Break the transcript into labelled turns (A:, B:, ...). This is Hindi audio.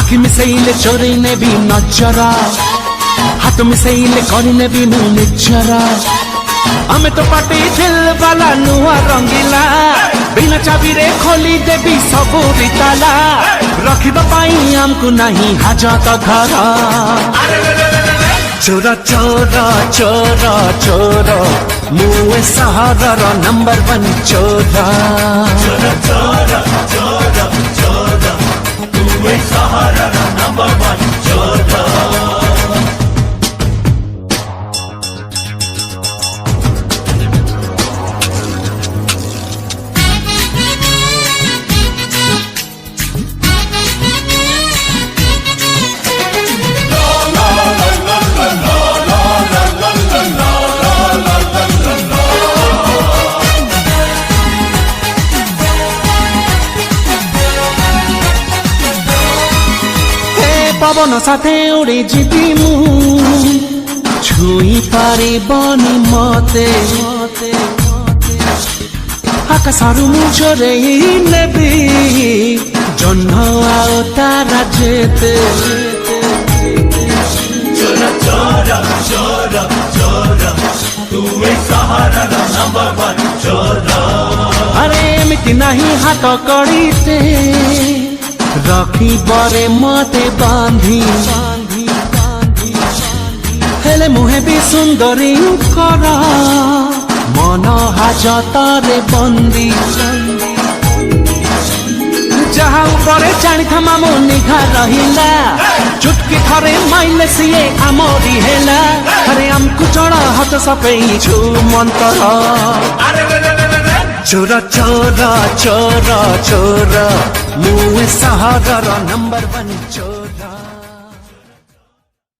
A: आखि मिसेइले चोरेने भी नजरा हाथ मिसेइले करिने भी मु निजरा आमे तो पाटी दिल वाला नुआ रंगीला बिना चाबी रे खोली देवी सबू ताला रखिबा पाई आमको नहीं हाजत घर चोरा चोरा चोरा चोरा मुए सहरर नंबर 1 चोरा
B: चोरा चोरा चोरा चोरा मुए सहरर नंबर 1 चोरा
A: पवन साथे उड़े जीती मु छुई पारे बनी मते आकाशरू मु चोरेई नेबी जह्न आओ तारा जेते
B: चोरा चोरा चोरा चोरा तुए सहरर नंबर 1 चोरा
A: अरे एमती नहीं हाथ कड़ीते रखी बरे मते बांधी हेले मुहे भी सुंदरी कर मन हाजतरे बंदी जहाँ ऊपर जानी था मामो निघा रहिला चुटकी थरे माइले सिए आमोरी हेला अरे हमको चढ़ा हाथ सपेई छु मंतर चोरा चोरा चोरा चोरा मुए सहरर नंबर 1 चोरा।